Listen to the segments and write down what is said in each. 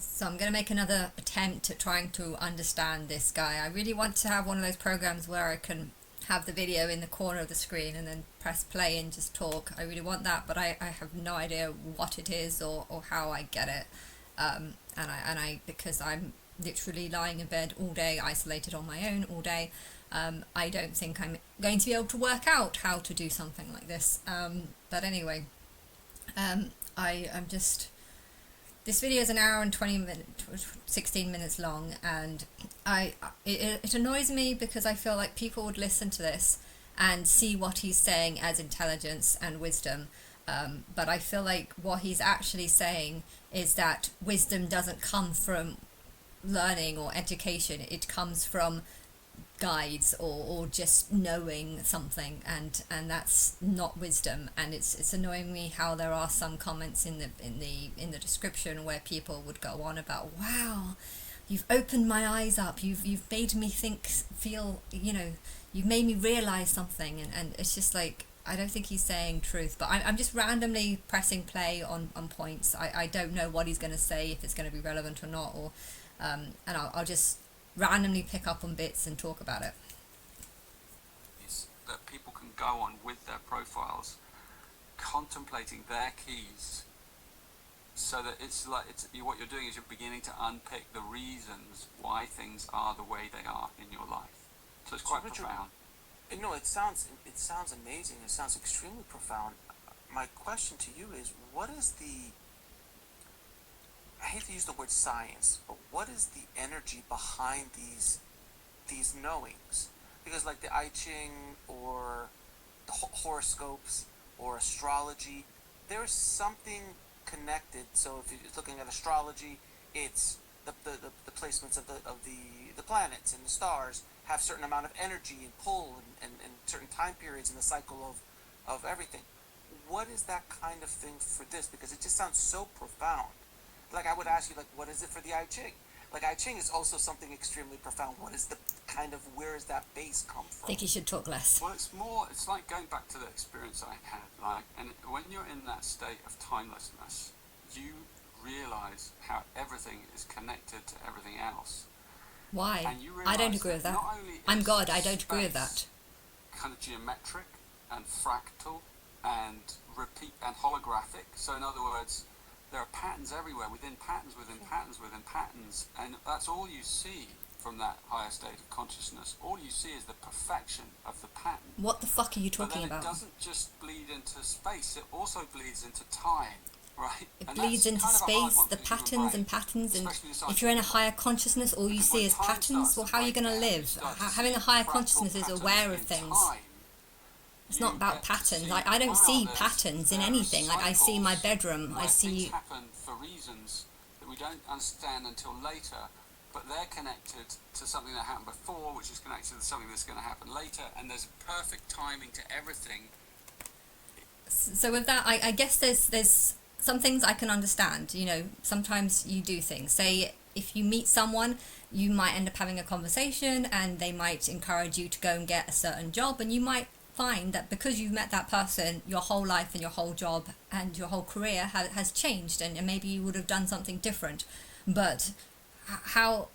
So I'm going to make another attempt at trying to understand this guy. I really want to have one of those programs where I can have the video in the corner of the screen and then press play and just talk. I really want that, but I have no idea what it is or how I get it. Because I'm literally lying in bed all day, isolated on my own all day, I don't think I'm going to be able to work out how to do something like this. But anyway, I'm just... This video is an hour and 16 minutes long, and it annoys me because I feel like people would listen to this and see what he's saying as intelligence and wisdom, but I feel like what he's actually saying is that wisdom doesn't come from learning or education, it comes from guides or just knowing something, and that's not wisdom. And it's annoying me how there are some comments in the description where people would go on about, wow, you've opened my eyes up, you've made me feel, you've made me realize something, and it's just like, I don't think he's saying truth, but I'm just randomly pressing play on points. I don't know what he's going to say, if it's going to be relevant or not, or and I'll just randomly pick up on bits and talk about it. Is that people can go on with their profiles, contemplating their keys, so that it's like what you're doing is you're beginning to unpick the reasons why things are the way they are in your life. So it's quite profound. It sounds amazing. It sounds extremely profound. My question to you is, what is the, I hate to use the word science, but what is the energy behind these knowings? Because like the I Ching or the horoscopes or astrology, there's something connected. So if you're looking at astrology, it's the placements of the planets and the stars have certain amount of energy and pull and certain time periods in the cycle of everything. What is that kind of thing for this? Because it just sounds so profound. Like I would ask you, like, what is it for the I Ching? Like I Ching is also something extremely profound. What is the kind of, where is that base come from? I think you should talk less. Well, it's like going back to the experience I had, and when you're in that state of timelessness, you realize how everything is connected to everything else. Why? I don't agree with that. I'm God, I don't agree with that. Kind of geometric and fractal and repeat and holographic. So in other words, there are patterns everywhere, within patterns, within patterns, within patterns, and that's all you see from that higher state of consciousness. All you see is the perfection of the pattern. What the fuck are you talking about? It doesn't just bleed into space, it also bleeds into time, right? It bleeds into space, the patterns and patterns, and if you're in a higher consciousness, all you see is patterns. Well, how are you going to live? Having a higher consciousness is aware of things. It's not about patterns. I don't see patterns in anything. Like I see my bedroom, I see... Things happen for reasons that we don't understand until later, but they're connected to something that happened before, which is connected to something that's going to happen later, and there's perfect timing to everything. So with that, I guess there's some things I can understand. Sometimes you do things. Say, if you meet someone, you might end up having a conversation, and they might encourage you to go and get a certain job, and you might find that because you've met that person, your whole life and your whole job and your whole career has changed, and maybe you would have done something different. But how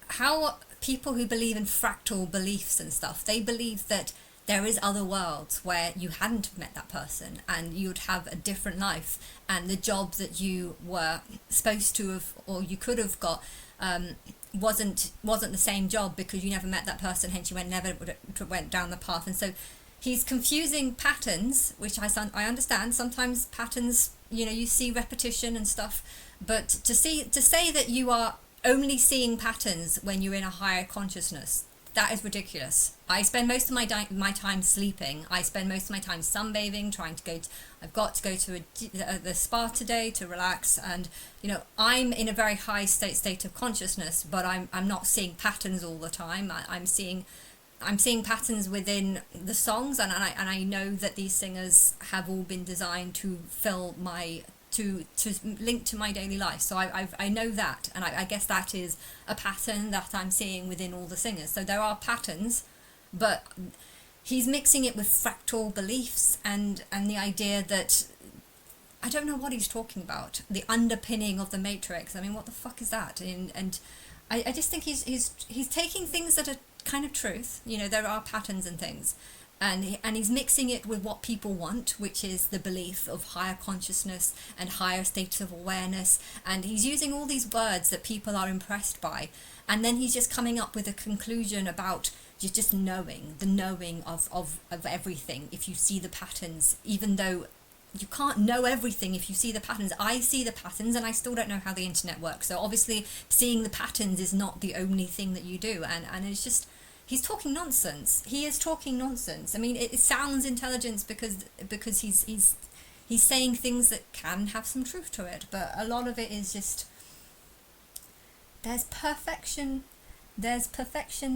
people who believe in fractal beliefs and stuff, they believe that there is other worlds where you hadn't met that person and you'd have a different life, and the job that you were supposed to have or you could have got wasn't the same job because you never met that person, hence you never went down the path. And so he's confusing patterns, which I understand. Sometimes patterns, you see repetition and stuff, but to say that you are only seeing patterns when you're in a higher consciousness, that is ridiculous. I spend most of my time sleeping. I spend most of my time sunbathing, I've got to go to the spa today to relax, and I'm in a very high state of consciousness, but I'm not seeing patterns all the time. I'm seeing patterns within the songs, and I know that these singers have all been designed to fill to link to my daily life. So I know that, and I guess that is a pattern that I'm seeing within all the singers. So there are patterns, but he's mixing it with fractal beliefs and the idea that I don't know what he's talking about. The underpinning of the Matrix. I mean, what the fuck is that? And I just think he's taking things that are kind of truth. You know, there are patterns and things, and he's mixing it with what people want, which is the belief of higher consciousness and higher states of awareness. And he's using all these words that people are impressed by, and then he's just coming up with a conclusion about just knowing, the knowing of everything. If you see the patterns, even though you can't know everything if you see the patterns. I see the patterns and I still don't know how the internet works. So obviously seeing the patterns is not the only thing that you do. And it's just, he's talking nonsense. He is talking nonsense. I mean, it sounds intelligence because he's saying things that can have some truth to it. But a lot of it is just, there's perfection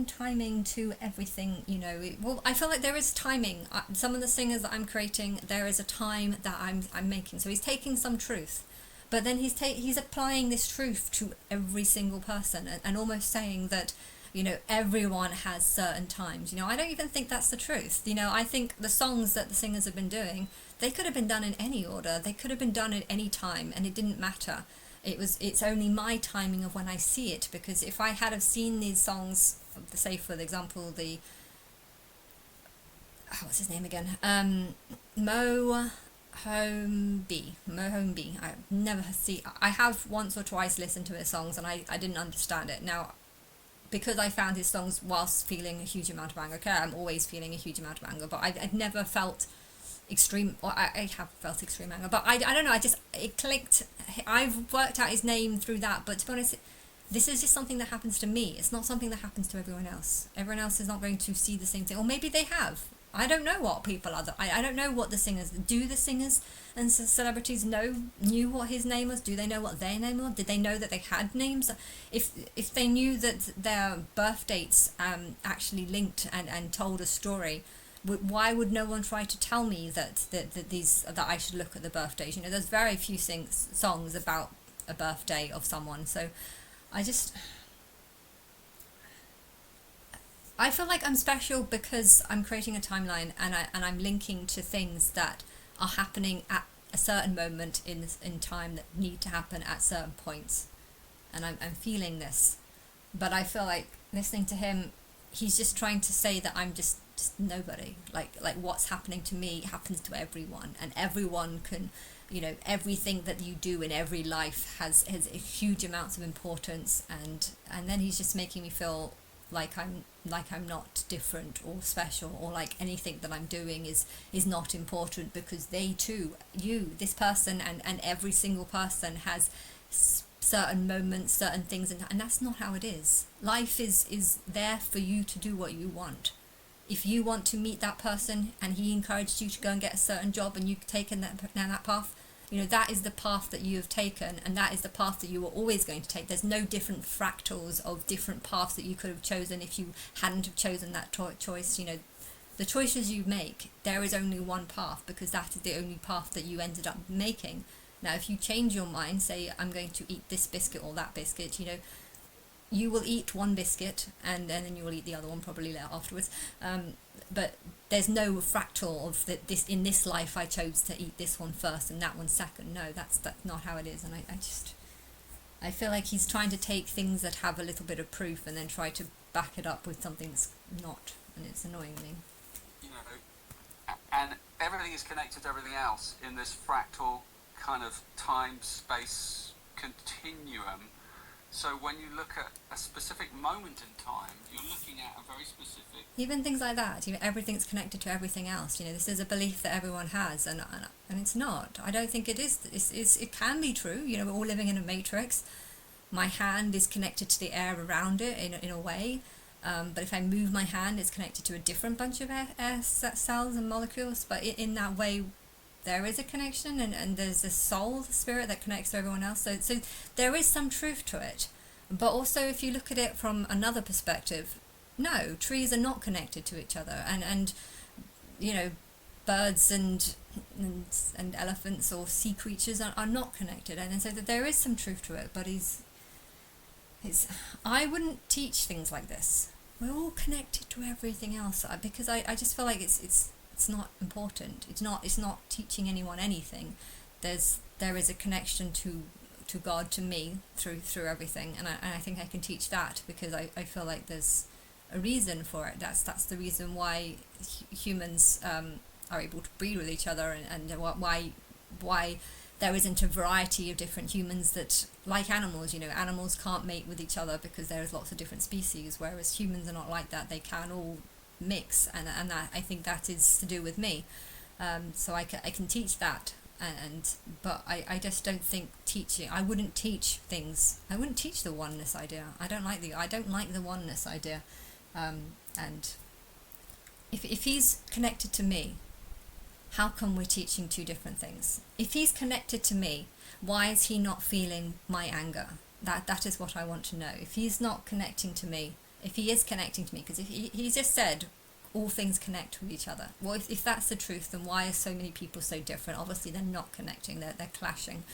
timing to everything, you know. Well, I feel like there is timing. Some of the singers that I'm creating, there is a time that I'm making. So he's taking some truth, but then he's applying this truth to every single person, and almost saying that, you know, everyone has certain times. You know, I don't even think that's the truth. You know, I think the songs that the singers have been doing, they could have been done in any order. They could have been done at any time, and it didn't matter. It's only my timing of when I see it, because if I had have seen these songs, say for example what's his name again, Mo Homeby. I have once or twice listened to his songs and I didn't understand it. Now, because I found his songs whilst feeling a huge amount of anger. Okay, I'm always feeling a huge amount of anger, but I've never felt extreme, or I have felt extreme anger, but I don't know, it clicked. I've worked out his name through that, but to be honest, this is just something that happens to me. It's not something that happens to everyone else. Everyone else is not going to see the same thing, or maybe they have. I don't know what people are. I don't know what the singers do. The singers and celebrities knew what his name was. Do they know what their name was? Did they know that they had names? If they knew that their birth dates actually linked and told a story, why would no one try to tell me that I should look at the birthdays? You know, there's very few songs about a birthday of someone. So I feel like I'm special because I'm creating a timeline and I'm linking to things that are happening at a certain moment in time that need to happen at certain points, and I'm feeling this. But I feel like listening to him, he's just trying to say that I'm just nobody. Like what's happening to me happens to everyone, and everyone can, you know, everything that you do in every life has a huge amounts of importance, and then he's just making me feel like I'm not different or special, or like anything that I'm doing is not important, because they too, this person and every single person has certain moments, certain things, and that's not how it is. Life is there for you to do what you want. If you want to meet that person and he encouraged you to go and get a certain job and you've taken that path, you know, that is the path that you have taken, and that is the path that you are always going to take. There's no different fractals of different paths that you could have chosen if you hadn't have chosen that choice. You know, the choices you make, there is only one path, because that is the only path that you ended up making. Now, if you change your mind, say, I'm going to eat this biscuit or that biscuit, you know, you will eat one biscuit and then you will eat the other one probably afterwards. But there's no fractal of this. In this life, I chose to eat this one first and that one second. No, that's not how it is. And I feel like he's trying to take things that have a little bit of proof and then try to back it up with something that's not, and it's annoying me. You know, and everything is connected to everything else in this fractal kind of time-space continuum. So when you look at a specific moment in time, you're looking at a very specific... Even things like that, you know, everything's connected to everything else. You know, this is a belief that everyone has, and it's not. I don't think it is. It can be true. You know, we're all living in a matrix. My hand is connected to the air around it in a way. But if I move my hand, it's connected to a different bunch of air cells and molecules. But in that way, there is a connection, and there's a soul, the spirit that connects to everyone else. So there is some truth to it. But also, if you look at it from another perspective, no, trees are not connected to each other, and you know, birds and elephants or sea creatures are not connected, and so that there is some truth to it. But I wouldn't teach things like this. We're all connected to everything else, because I just feel like it's not important. It's not teaching anyone anything. there is a connection to God, to me, through everything, and I think I can teach that because I feel like there's a reason for it. That's the reason why humans are able to breed with each other, and why there isn't a variety of different humans that, like animals, animals can't mate with each other because there's lots of different species, whereas humans are not like that. They can all mix, and that, I think that is to do with me. So I can teach that, but I just don't think teaching. I wouldn't teach things. I wouldn't teach the oneness idea. I don't like the oneness idea. And if he's connected to me, how come we're teaching two different things? If he's connected to me, why is he not feeling my anger? That is what I want to know. If he's not connecting to me, if he is connecting to me, because if he just said all things connect with each other. Well, if that's the truth, then why are so many people so different? Obviously, they're not connecting. They're clashing,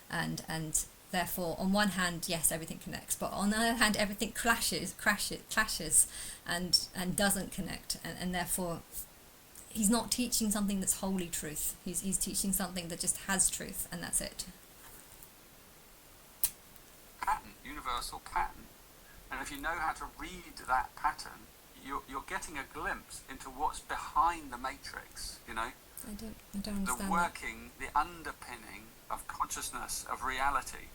and therefore, on one hand, yes, everything connects, but on the other hand, everything clashes, and doesn't connect, and therefore, he's not teaching something that's wholly truth. He's teaching something that just has truth, and that's it. Pattern, universal pattern, and if you know how to read that pattern, you're getting a glimpse into what's behind the matrix. I don't understand the working, the underpinning of consciousness, of reality,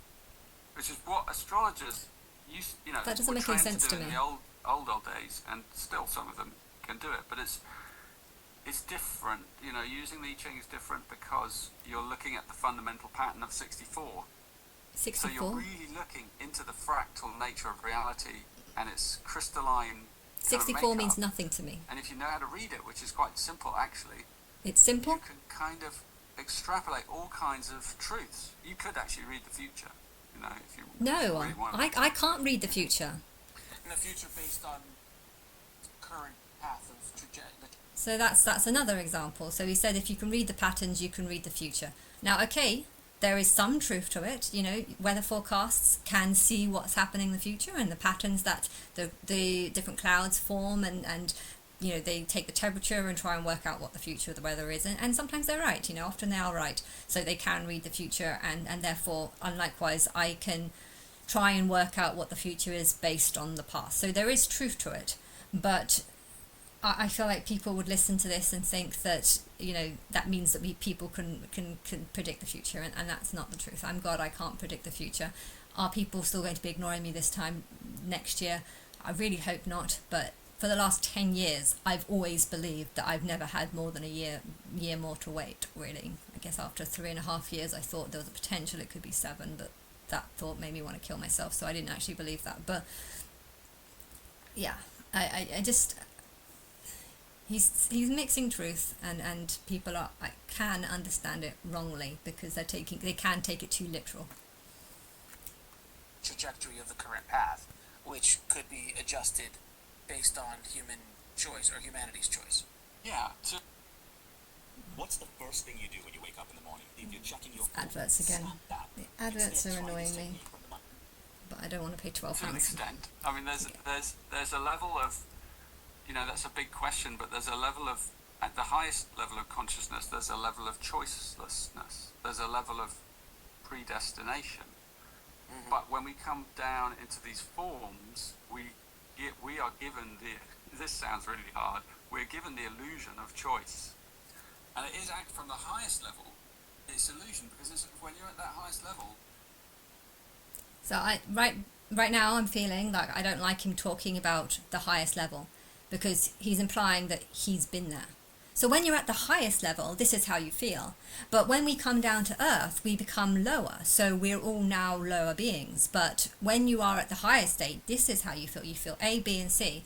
which is what astrologers used. That doesn't make any sense to me. In the old days, and still some of them can do it, but it's different. Using the I Ching is different because you're looking at the fundamental pattern of 64. 64. So you're really looking into the fractal nature of reality and its crystalline. 64 means nothing to me. And if you know how to read it, which is quite simple actually. It's simple? You can kind of extrapolate all kinds of truths. You could actually read the future, if you really want. I can't read the future. In the future based on current path of trajectory. So that's another example. So he said if you can read the patterns, you can read the future. Now, okay, there is some truth to it. Weather forecasts can see what's happening in the future and the patterns that the different clouds form, and they take the temperature and try and work out what the future of the weather is. And sometimes they're right, often they are right. So they can read the future, and therefore, unlikewise, I can try and work out what the future is based on the past. So there is truth to it, but I feel like people would listen to this and think that that means that people can predict the future, and that's not the truth. I'm God, I can't predict the future. Are people still going to be ignoring me this time next year? I really hope not, but for the last 10 years I've always believed that I've never had more than a year more to wait, really. I guess after 3.5 years I thought there was a potential it could be 7, but that thought made me want to kill myself, so I didn't actually believe that. But yeah, I just... He's mixing truth, and people can understand it wrongly because they can take it too literal. Trajectory of the current path, which could be adjusted based on human choice or humanity's choice. Yeah. What's the first thing you do when you wake up in the morning? If you're checking your adverts again. The adverts are annoying me, but I don't want to pay £12. To an extent. I mean, there's a level of. That's a big question, but there's a level of, at the highest level of consciousness, there's a level of choicelessness. There's a level of predestination. Mm-hmm. But when we come down into these forms, we are given this sounds really hard, we're given the illusion of choice. And it is from the highest level, it's illusion, because when you're at that highest level. So right now I'm feeling like I don't like him talking about the highest level, because he's implying that he's been there. So when you're at the highest level, this is how you feel. But when we come down to earth, we become lower. So we're all now lower beings. But when you are at the highest state, this is how you feel. You feel A, B, and C.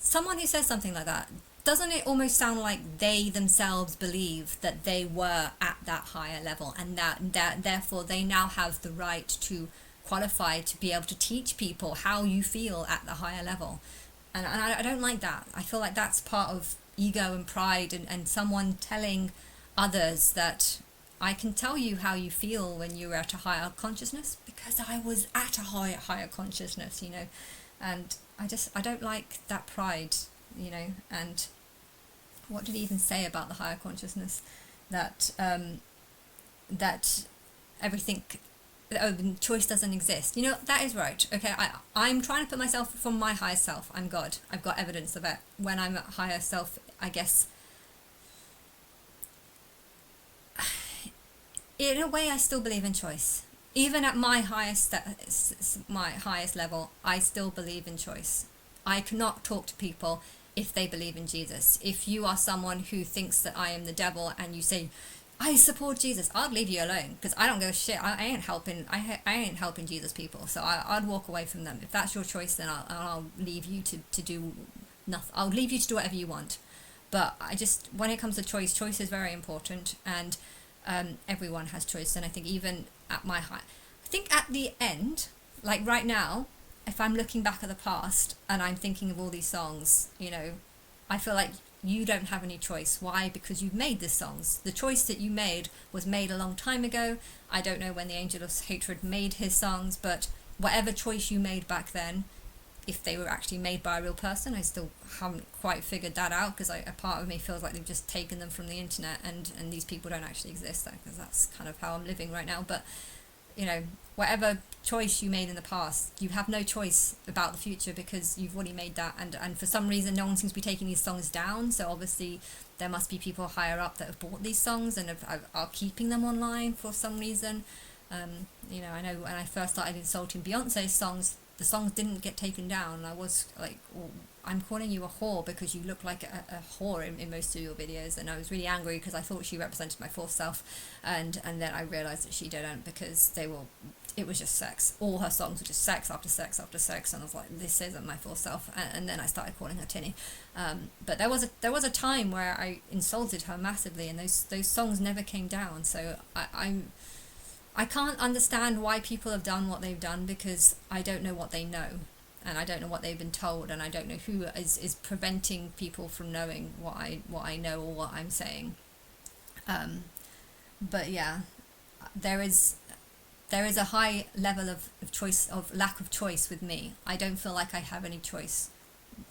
Someone who says something like that, doesn't it almost sound like they themselves believe that they were at that higher level, and that therefore they now have the right to qualify to be able to teach people how you feel at the higher level? And I don't like that. I feel like that's part of ego and pride, and someone telling others that I can tell you how you feel when you're at a higher consciousness because I was at a higher consciousness, and I don't like that pride, and what did he even say about the higher consciousness? That that everything, oh, choice doesn't exist. You know, that is right. Okay, I'm trying to put myself from my higher self. I'm God. I've got evidence of it. When I'm a higher self, I guess, in a way, I still believe in choice. Even at my highest level, I still believe in choice. I cannot talk to people if they believe in Jesus. If you are someone who thinks that I am the devil and you say, I support Jesus, I'd leave you alone, because I don't go shit. I ain't helping. I ain't helping Jesus people. So I'd walk away from them. If that's your choice, then I'll leave you to do nothing. I'll leave you to do whatever you want. But I just, when it comes to choice is very important, and everyone has choice. And I think even at my I think at the end, like right now, if I'm looking back at the past and I'm thinking of all these songs, you know, I feel like you don't have any choice. Why? Because you've made the songs. The choice that you made was made a long time ago. I don't know when the Angel of Hatred made his songs, but whatever choice you made back then, if they were actually made by a real person, I still haven't quite figured that out, because a part of me feels like they've just taken them from the internet, and these people don't actually exist, because that's kind of how I'm living right now. But you know, whatever choice you made in the past, you have no choice about the future, because you've already made that, and for some reason no one seems to be taking these songs down. So obviously there must be people higher up that have bought these songs and are keeping them online for some reason. You know, I know when I first started insulting Beyonce's songs, the songs didn't get taken down. I was like, oh, I'm calling you a whore because you look like a whore in most of your videos. And I was really angry because I thought she represented my fourth self, and then I realised that she didn't, because it was just sex. All her songs were just sex after sex after sex, and I was like, this isn't my fourth self. And then I started calling her Tinny. But there was a time where I insulted her massively, and those songs never came down. So I can't understand why people have done what they've done, because I don't know what they know, and I don't know what they've been told, and I don't know who is preventing people from knowing what I know or what I'm saying. But yeah, there is a high level of choice, of lack of choice with me. I don't feel like I have any choice.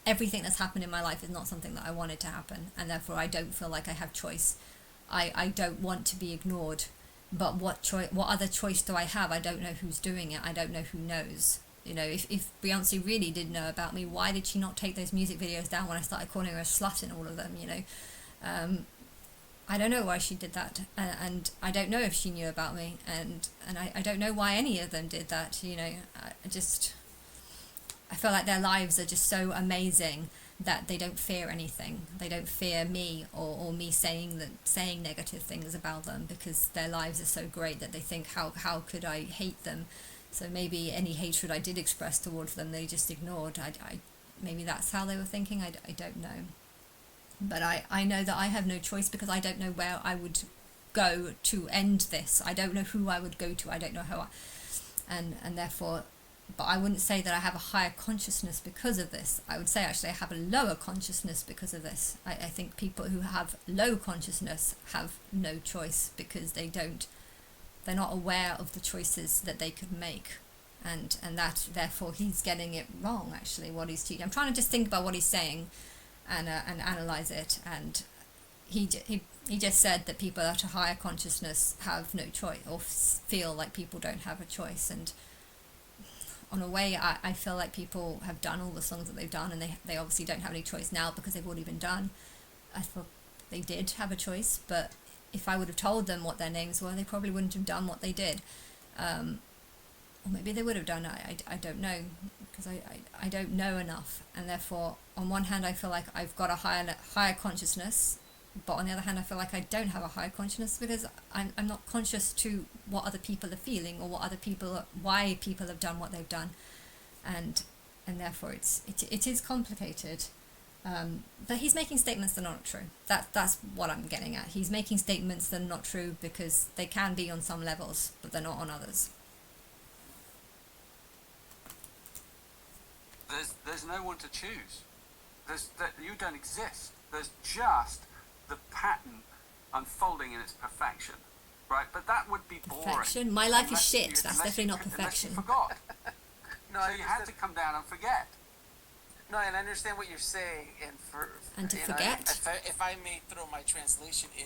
Everything that's happened in my life is not something that I wanted to happen, and therefore I don't feel like I have choice. I don't want to be ignored. But what other choice do I have? I don't know who's doing it. I don't know who knows. You know, if Beyonce really did know about me, why did she not take those music videos down when I started calling her a slut in all of them, you know? I don't know why she did that, and I don't know if she knew about me, and I don't know why any of them did that, you know. I feel like their lives are just so amazing that they don't fear anything. They don't fear me or me saying negative things about them, because their lives are so great that they think, how could I hate them? So maybe any hatred I did express towards them, they just ignored. Maybe that's how they were thinking. I don't know. But I know that I have no choice, because I don't know where I would go to end this. I don't know who I would go to. I don't know how and therefore, but I wouldn't say that I have a higher consciousness because of this. I would say actually I have a lower consciousness because of this. I think people who have low consciousness have no choice, because they're not aware of the choices that they could make. And that, therefore, he's getting it wrong, actually, what he's teaching. I'm trying to just think about what he's saying and analyze it. And he just said that people at a higher consciousness have no choice, or feel like people don't have a choice. And on a way, I feel like people have done all the songs that they've done, and they obviously don't have any choice now because they've already been done. I thought they did have a choice, but if I would have told them what their names were, they probably wouldn't have done what they did. Or maybe they would have done. I don't know, because I don't know enough, and therefore, on one hand, I feel like I've got a higher consciousness, but on the other hand, I feel like I don't have a higher consciousness, because I'm not conscious to what other people are feeling, or why people have done what they've done, and therefore it is complicated. But he's making statements that are not true. That's what I'm getting at. He's making statements that are not true, because they can be on some levels, but they're not on others. There's no one to choose. You don't exist. There's just the pattern unfolding in its perfection, right? But that would be boring. Perfection? My life is shit. That's definitely not perfection. Unless you forgot. No, so you have to come down and forget. No, and I understand what you're saying, and to forget. If I may throw my translation in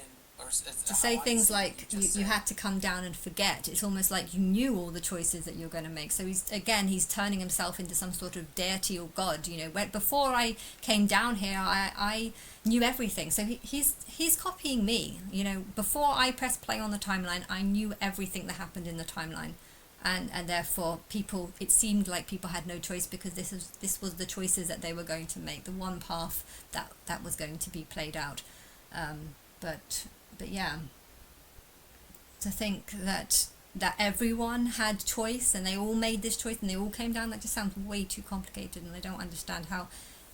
To say things like you had to come down and forget, it's almost like you knew all the choices that you're going to make. So he's turning himself into some sort of deity or god. Before I came down here, I knew everything. So he's copying me. Before I pressed play on the timeline, I knew everything that happened in the timeline, and therefore it seemed like people had no choice, because this was the choices that they were going to make, the one path that was going to be played out. But yeah, to think that everyone had choice and they all made this choice and they all came down, that just sounds way too complicated, and I don't understand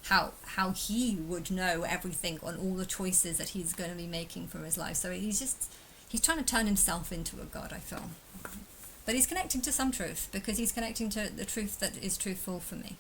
how he would know everything on all the choices that he's going to be making for his life. So he's trying to turn himself into a god, I feel. But he's connecting to some truth, because he's connecting to the truth that is truthful for me.